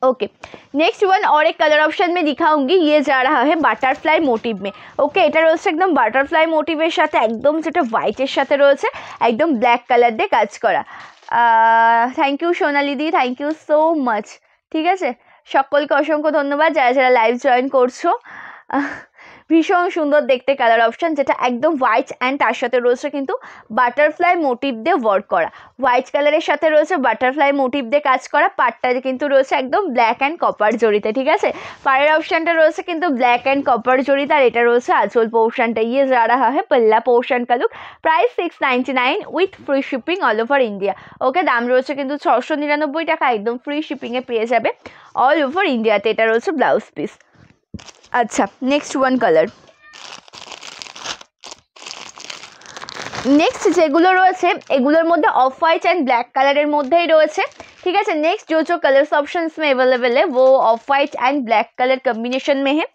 ओके, नेक्स्ट वन और एक कलर ऑप्शन में दिखाऊंगी। ये जा रहा है বাটারফ্লাই মোটিভ में। ওকে, এটা রয়েছে একদম বাটারফ্লাই মোটিভের সাথে, একদম যেটা হোয়াইটের সাথে রয়েছে একদম ব্ল্যাক কালার দিয়ে কাজ করা। থ্যাংক ইউ সোনালি দি, থ্যাংক ইউ সো মাচ, ঠিক আছে, সকলকে অসংখ্য ধন্যবাদ যারা যারা লাইভ জয়েন করছো। ভীষণ সুন্দর দেখতে কালার অপশন, যেটা একদম হোয়াইট অ্যান্ড তার সাথে রয়েছে কিন্তু বাটারফ্লাই মোটিভ দিয়ে ওয়ার্ক করা, হোয়াইট কালারের সাথে রয়েছে বাটারফ্লাই মোটিভ দিয়ে কাজ করা। পাড়টা কিন্তু রয়েছে একদম ব্ল্যাক অ্যান্ড কপার জড়িতে, ঠিক আছে, পাড়ের অপশানটা রয়েছে কিন্তু ব্ল্যাক অ্যান্ড কপার জড়িতে। আর এটা রয়েছে আঁচল পোর্শনটা। ये जा रहा है पल्ला पोर्शन का look, price 699 with free shipping all over India. Okay, দাম রয়েছে কিন্তু 699 টাকা, একদম ফ্রি শিপিংয়ে পেয়ে যাবে অল ওভার ইন্ডিয়াতে। এটা রয়েছে ব্লাউজ পিস। আচ্ছা, নেক্সট ওয়ান কালার, নেক্সট যেগুলো রয়েছে এগুলোর মধ্যে অফ হোয়াইট অ্যান্ড ব্ল্যাক কালারের মধ্যেই রয়েছে, ठीक है। नेक्स्ट जो कलर्स ऑप्शन में अवेलेबल है वो of white and black colour combination में है।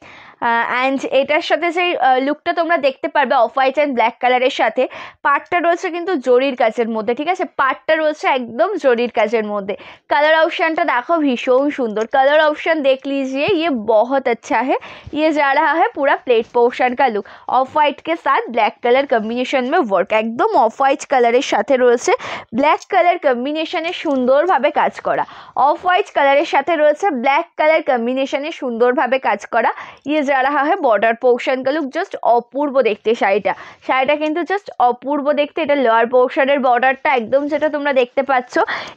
অ্যান্ড এটার সাথে যে লুকটা তোমরা দেখতে পারবে অফ হোয়াইট অ্যান্ড ব্ল্যাক কালারের সাথে, পার্টটা রয়েছে কিন্তু জরির কাজের মধ্যে, ঠিক আছে, পার্টটা রয়েছে একদম জরির কাজের মধ্যে। कलर ऑप्शनটা দেখো ভীষণ সুন্দর, कलर ऑप्शन देख लीजिए, ये बहुत अच्छा है। ये जा रहा है पूरा प्लेट पोर्शन का लुक, ऑफ वाइट के साथ ब्लैक कलर कॉम्बिनेशन में वर्क, একদম অফ হোয়াইট কালারের সাথে রয়েছে ব্ল্যাক কালার কম্বিনেশনে সুন্দরভাবে কাজ করা, অফ হোয়াইট কালারের সাথে রয়েছে ব্ল্যাক কালার কম্বিনেশনে সুন্দরভাবে কাজ করা। ये जा रहा है बॉर्डर पोर्शन का लुक जस्ट অপূর্ব দেখতে শাড়িটা কিন্তু জাস্ট অপূর্ব দেখতে এটা লোয়ার পোর্শনের বর্ডারটা একদম যেটা তোমরা দেখতে পাচ্ছ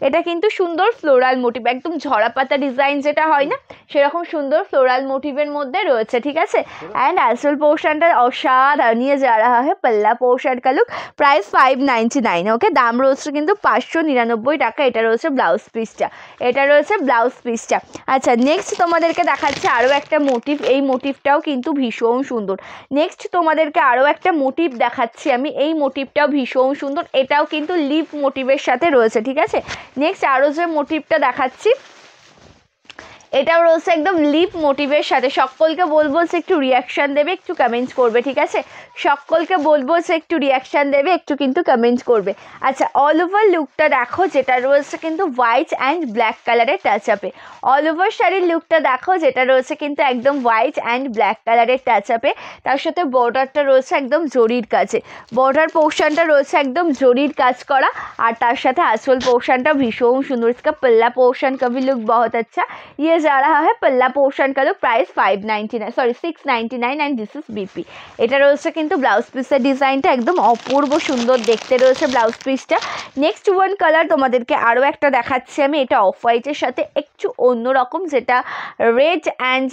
এটা কিন্তু সুন্দর ফ্লোরাল মোটিভ একদম ঝরা পাতা ডিজাইন যেটা হয় না সেরকম সুন্দর ফ্লোরাল মোটিভের মধ্যে রয়েছে ঠিক আছে एंड आंचल पोर्शनটা অসাধারণ নিয়ে जा रहा है पल्ला पोर्शन का लुक प्राइस 599 ওকে দাম রয়েছে কিন্তু 599 টাকা এটা রয়েছে ব্লাউজ পিসটা আচ্ছা নেক্সট তোমাদেরকে দেখাচ্ছি আরো একটা মোটিভ এই মোটিভটাও কিন্তু ভীষণ সুন্দর নেক্সট তোমাদেরকে আরো একটা মোটিভ দেখাচ্ছি আমি এই মোটিভটাও ভীষণ সুন্দর এটাও কিন্তু লিভ মোটিভের সাথে রয়েছে ঠিক আছে নেক্সট আরো যে মোটিভটা দেখাচ্ছি এটাও রয়েছে একদম লিপ মোটিভের সাথে সকলকে বলবো যে একটু রিঅ্যাকশন দেবে একটু কমেন্টস করবে ঠিক আছে সকলকে বলবো যে একটু রিঅ্যাকশন দেবে একটু কিন্তু কমেন্টস করবে আচ্ছা অল ওভার লুকটা দেখো যেটা রয়েছে কিন্তু হোয়াইট অ্যান্ড ব্ল্যাক কালারের টাচ আপে অল ওভার শাড়ির লুকটা দেখো যেটা রয়েছে কিন্তু একদম হোয়াইট অ্যান্ড ব্ল্যাক কালারের টাচ আপে তার সাথে বর্ডারটা রয়েছে একদম জরির কাছে বর্ডার পোর্শনটা রয়েছে একদম জরির কাজ করা আর তার সাথে আঁচল পোর্শনটা ভীষণ সুন্দর इसका पल्ला पोर्शन का भी लुक बहुत अच्छा ये जा रहा है पल्ला पोर्शन का look price 699 and this is BP এটা রয়েছে কিন্তু ব্লাউজ পিসের ডিজাইনটা একদম অপূর্ব সুন্দর দেখতে রয়েছে ব্লাউজ পিসটা নেক্সট ওয়ান কালার তোমাদেরকে আরো একটা দেখাচ্ছি আমি এটা অফ হোয়াইটের সাথে একটু অন্যরকম যেটা red and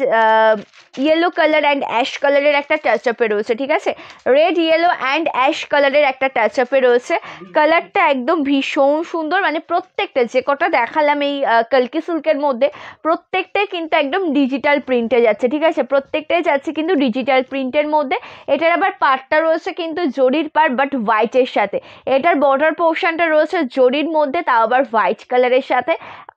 yellow colour and ash কালারের একটা টাচ আপে রয়েছে ঠিক আছে রেড ইয়েলো অ্যান্ড অ্যাশ কালারের একটা টাচ আপে রয়েছে কালারটা একদম ভীষণ সুন্দর মানে প্রত্যেকটা যে কটা দেখালাম এই কলকি সিল্কের মধ্যে প্রত্যেকটাই কিন্তু একদম ডিজিটাল প্রিন্টে যাচ্ছে ঠিক আছে প্রত্যেকটাই যাচ্ছে কিন্তু ডিজিটাল প্রিন্টের মধ্যে এটার আবার পার্টটা রয়েছে কিন্তু জরির পার্ট বাট হোয়াইটের সাথে এটার বর্ডার পোর্শনটা রয়েছে জরির মধ্যে তাও আবার হোয়াইট কালারের সাথে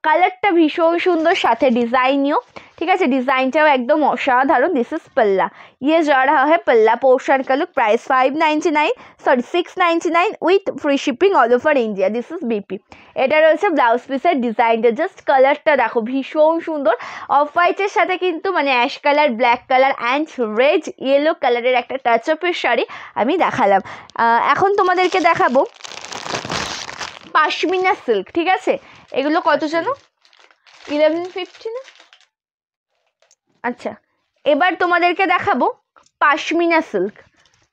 কালারটা ভীষণ সুন্দর সাথে ডিজাইনও ठीक है डिजाइनटाও एकदम असाधारण दिस इज पल्ला ये जा रहा है पल्ला पोर्शन का look price 699 with free shipping all over India this is BP এটা রয়েছে ব্লাউজ পিসের ডিজাইনটা জাস্ট কালারটা দেখো ভীষণ সুন্দর অফ হোয়াইটের সাথে কিন্তু মানে ash colour black colour and red yellow কালারের একটা টাচ আপের শাড়ি আমি দেখালাম এখন তোমাদেরকে দেখাবো পাশমিনা সিল্ক ঠিক আছে এগুলো কত জানো 1150 না अच्छा এবার তোমাদেরকে দেখাবো पश्मीना सिल्क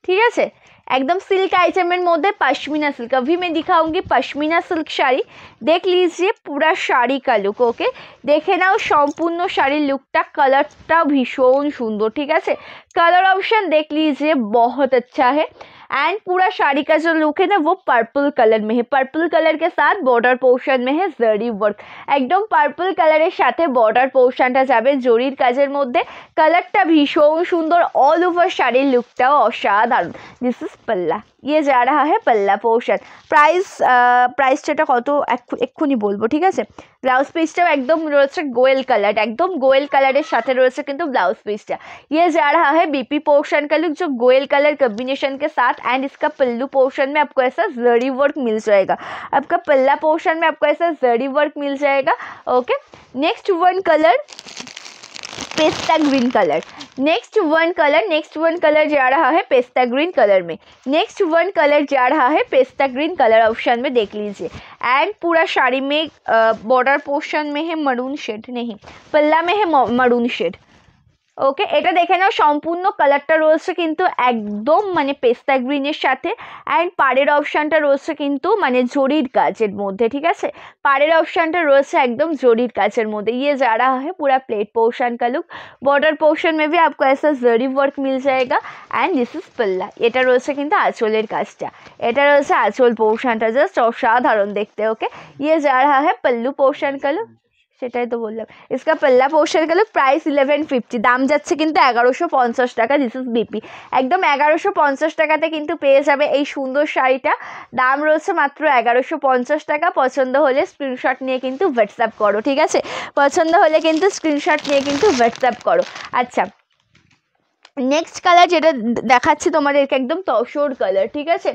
ठीक है एकदम सिल्क आइटमेर मध्य पश्मीना सिल्क अभी मैं दिखाऊंगी पश्मीना सिल्क शाड़ी देख लीजिए पूरा शाड़ी का लुक ओके देखे नाओ सम्पूर्ण शाड़ी लुकटा कलरटा भीषण सुंदर ठीक है कलर ऑप्शन देख लीजिए बहुत अच्छा है एंड पूरा साड़ी का जो लुक है ना वो पर्पल कलर में है पर्पल कलर के साथ बॉर्डर पोर्शन में है जरी वर्क एकदम पर्पल कलर साथे बॉर्डर पोर्शनटा जाबे जरिर काजेर मध्य कलरटा भीषण सुंदर ऑल ओवर शाड़ीर लुकटाও असाधारण दिस इज पल्ला ये जा रहा है पल्ला पोर्शन प्राइसटा कत एक्षुनी बोलबो ठीक है ब्लाउज पिसटाও एकदम रয়েছে गोयल कलर एकदम गोयल कलर साथे रয়েছে কিন্তু ब्लाउज पिसटा ये जा रहा है बीपी पोर्शन का लुक जो गोयल कलर कॉम्बिनेशन के साथ एंड इसका पल्लू पोर्शन में आपको ऐसा जरी वर्क मिल जाएगा आपका पल्ला पोर्शन में आपको ऐसा जरी वर्क मिल जाएगा okay next one colour pista green colour next one colour जा रहा है पेस्ता ग्रीन कलर में नेक्स्ट वन कलर जा रहा है पेस्ता ग्रीन कलर ऑप्शन में देख लीजिए एंड पूरा साड़ी में बॉर्डर पोर्शन में है मरून शेड नहीं पल्ला में है मरून शेड ओके এটা দেখে নাও সম্পূর্ণ কালারটা রয়েছে কিন্তু একদম মানে পেস্তা গ্রিনের সাথে এন্ড পাড়ের অপশনটা রয়েছে কিন্তু মানে জরির কাজের মধ্যে ঠিক আছে পাড়ের অপশনটা রয়েছে একদম জরির কাজের মধ্যে ये जा रहा है पूरा प्लेट पोर्शन का लुक बॉर्डर पोर्शन में भी आपको ऐसा जरी वर्क मिल जाएगा एंड दिस इज पल्ला এটা রয়েছে কিন্তু আঁচলের কাজটা এটা রয়েছে আঁচল পোর্শনটা জাস্ট অসাধারণ দেখতে ওকে ये जा रहा है पल्लू पोर्शन का लुक সেটাই তো বললাম इसका पल्ला पोर्शन का लुक प्राइस 1150 দাম যাচ্ছে কিন্তু 1150 টাকা দিস ইজ বিপি একদম 1150 টাকাতে কিন্তু পেয়ে যাবে এই সুন্দর শাড়িটা দাম রয়েছে মাত্র 1150 টাকা পছন্দ হলে স্ক্রিনশট নিয়ে কিন্তু হোয়াটসঅ্যাপ করো ঠিক আছে পছন্দ হলে কিন্তু স্ক্রিনশট নিয়ে কিন্তু হোয়াটসঅ্যাপ করো আচ্ছা নেক্সট কালার যেটা দেখাচ্ছি তোমাদেরকে একদম তসর কালার, ঠিক আছে।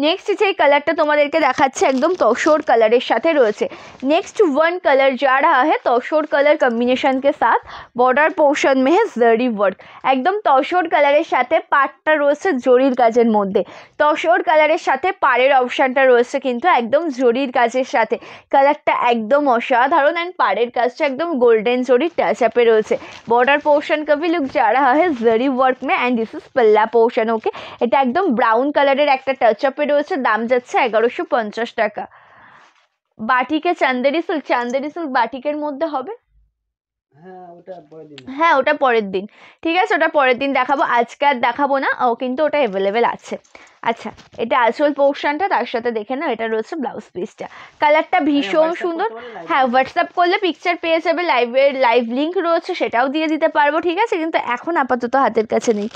নেক্সট যেই কালারটা তোমাদেরকে দেখাচ্ছে একদম तसर कलर साथ रही। नेक्स्ट वन कलर जा रहा है तसर कलर कॉम्बिनेशन के साथ, बॉर्डर पोर्शन में है जरी वर्क, एकदम तसर कलर साथ पार्टटा रही जरिर काजेर मध्य, तसर कलर साथ पाड़ेर अपशनटा रही किन्तु एकदम जरिर काजेर साथ, कलरटा एकदम असाधारण एंड पाड़ेर काजटा एकदम गोल्डन जरिर टाचआपे रही। बॉर्डर पोर्शन का भी लुक जा रहा है जरी वर्क में एंड दिस इज पल्ला पोर्शन। ओके, এটা একদম ব্রাউন কালারের একটা টাচ আপে রয়েছে, দাম যাচ্ছে 1150 টাকা। বাটিকে চান্দেরি সিল্ক বাটিকের মধ্যে হবে। হ্যাঁ ওটা পরের দিন, ঠিক আছে, ওটা পরের দিন দেখাবো, আজকে আর দেখাবো না, ও কিন্তু ওটা অ্যাভেলেবেল আছে। আচ্ছা, এটা আঁচল পোর্শনটা, তার সাথে দেখে নাও এটা রয়েছে ব্লাউজ পিসটা, কালারটা ভীষণ সুন্দর। হ্যাঁ হোয়াটসঅ্যাপ করলে পিকচার পেয়ে যাবে, লাইভ লিঙ্ক রয়েছে সেটাও দিয়ে দিতে পারবো, ঠিক আছে, কিন্তু এখন আপাতত হাতের কাছে নেই।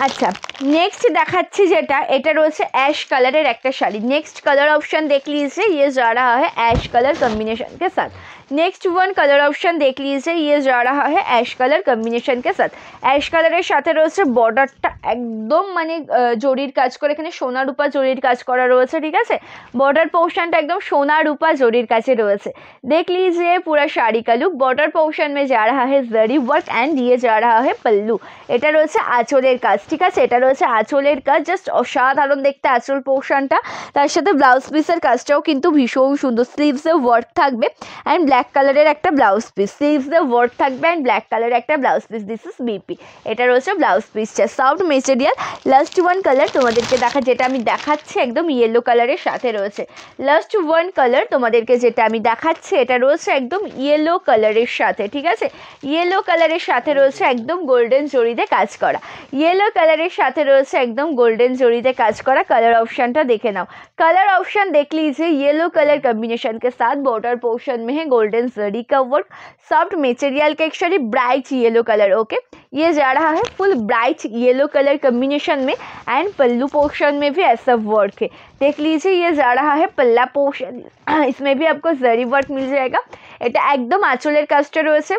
अच्छा नेक्स्ट देखाচ্ছি যেটা, এটা রয়েছে ऐश कलर एक शाड़ी। नेक्स्ट कलर ऑप्शन देख लीजिए, ये जा रहा है ऐश कलर कॉम्बिनेशन के साथ। नेक्स्ट वन कलर ऑप्शन देख लीजिए, ये जा रहा है ऐश कलर कॉम्बिनेशन के साथ। ऐश कलर साथ रही बॉर्डरटा एकदम माने जरिर काज करे, एखाने सोना रूपा जरिर काज करा रही, ठीक है, बॉर्डर पोर्शनटा एकदम सोना रूपा जरिर काजे रही। देख लीजिए पूरा शाड़ी का लुक, बॉर्डर पोर्शन में जा रहा है जरी वर्क एंड ये जा रहा है पल्लू, এটা রয়েছে আঁচলের কাজ, ঠিক আছে, এটা রয়েছে আঁচলের কাজ, জাস্ট অসাধারণ দেখতে আঁচল পোর্শনটা, তার সাথে ব্লাউজ পিসের কাজটাও কিন্তু ভীষণ সুন্দর, স্লিভসে ওয়ার্ক থাকবে অ্যান্ড ব্ল্যাক কালারের একটা ব্লাউজ পিস, স্লিভসে ওয়ার্ক থাকবে অ্যান্ড ব্ল্যাক কালারের একটা blouse piece, this is BP, এটা রয়েছে ব্লাউজ পিসটা, soft material. Last one colour তোমাদেরকে দেখা, যেটা আমি দেখাচ্ছি একদম ইয়েলো কালারের সাথে রয়েছে, লাস্ট ওয়ান কালার তোমাদেরকে যেটা আমি দেখাচ্ছি এটা রয়েছে একদম ইয়েলো কালারের সাথে, ঠিক আছে, ইয়েলো কালারের সাথে রয়েছে একদম গোল্ডেন জরিতে কাজ করা, येलो कलर साथ रही एकदम गोल्डन जरिते काज करा। कलर ऑप्शन देखे नाओ, कलर ऑप्शन देख लीजिए, येलो कलर कॉम्बिनेशन के साथ बॉर्डर पोर्शन में है गोल्डन जरी का वर्क, सॉफ्ट मटेरियल का एक sari bright yellow colour. Okay, ये जा रहा है full bright yellow colour combination में एंड पल्लू पोर्शन में भी ऐसा वर्क है, देख लीजिए, ये जा रहा है पल्ला पोर्शन, इसमें भी आपको जरी वर्क मिल जाएगा, এটা একদম আঁচলের কাজটা রয়েছে,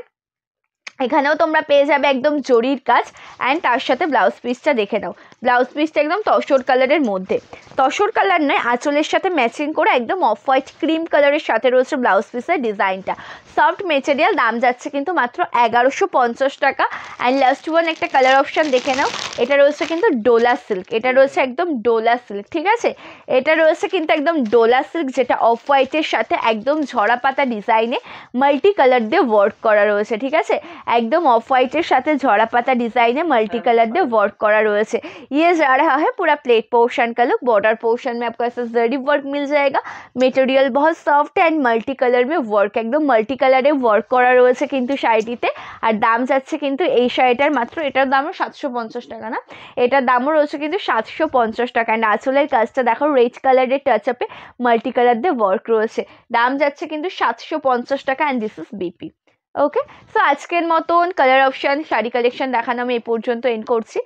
এখানেও তোমরা পেয়ে যাবে একদম জরির কাজ অ্যান্ড তার সাথে ব্লাউজ পিসটা দেখে নাও, ব্লাউজ পিসটা একদম তসর কালারের মধ্যে, তসর কালার নয় আঁচলের সাথে ম্যাচিং করে একদম অফ হোয়াইট ক্রিম কালারের সাথে রয়েছে ব্লাউজ পিসের ডিজাইনটা, সফট মেটেরিয়াল, দাম যাচ্ছে কিন্তু মাত্র 1150 টাকা। অ্যান্ড লাস্ট ওয়ান একটা কালার অপশান দেখে নাও, এটা রয়েছে কিন্তু ডোলা সিল্ক, এটা রয়েছে একদম ডোলা সিল্ক, ঠিক আছে, এটা রয়েছে কিন্তু একদম ডোলা সিল্ক, যেটা অফ হোয়াইটের সাথে একদম ঝরা পাতা ডিজাইনে মাল্টি কালার দিয়ে ওয়ার্ক করা রয়েছে, ঠিক আছে, एकदम ऑफ वाइटर साथ झड़ा पाता design multi colour they work करा रही है। ये जा रहा है पूरा प्लेट पोर्शन का लुक, बॉर्डर पोर्शन में आपको ऐसा जरी वर्क मिल जाएगा, मटेरियल बहुत सॉफ्ट एंड मल्टी कलर में वर्क, एकदम मल्टी कलर वर्क करा रही है किन्तु शाड़ीते, और दाम जाच्छे किन्तु এই শাড়িটার মাত্র, এটার দামও 750 টাকা না, এটার দামও রয়েছে কিন্তু 750 টাকা। এন্ড আঁচলের কাজটা দেখো রেড কালারের টাচ আপে মাল্টি কালার দিয়ে ওয়ার্ক রয়েছে, দাম যাচ্ছে কিন্তু 750 টাকা and this is BP. Okay, so आजकेर मतन कलर ऑप्शन शाड़ी कलेक्शन देखानो आमि पर्यन्त एंड करछि।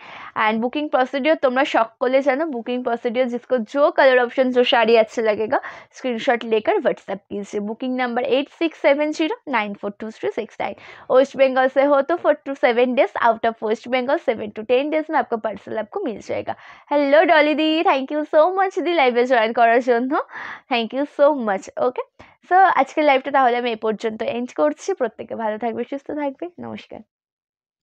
एंड बुकिंग प्रोसिडियर तुम्हारा सकले जानो, बुकिंग प्रोसिडियर जिसको जो कलर ऑप्शन जो शाड़ी अच्छा लगेगा स्क्रीनशॉट लेकर व्हाट्सएप कीजिए। Booking number 8670942369। वेस्ट बंगाल से हो तो 4 to 7 days, out of West Bengal 7 to 10 days में आपका पार्सल आपको मिल जाएगा। हेलो डॉली दी, थैंक यू सो मच दी लाइवे जॉइन करार जन्य, thank you so much. Okay, so आजकल लाइवटा ताहले आमि এই পর্যন্ত এন্ড করছি। প্রত্যেকে ভালো থাকবে, সুস্থ থাকবে, নমস্কার।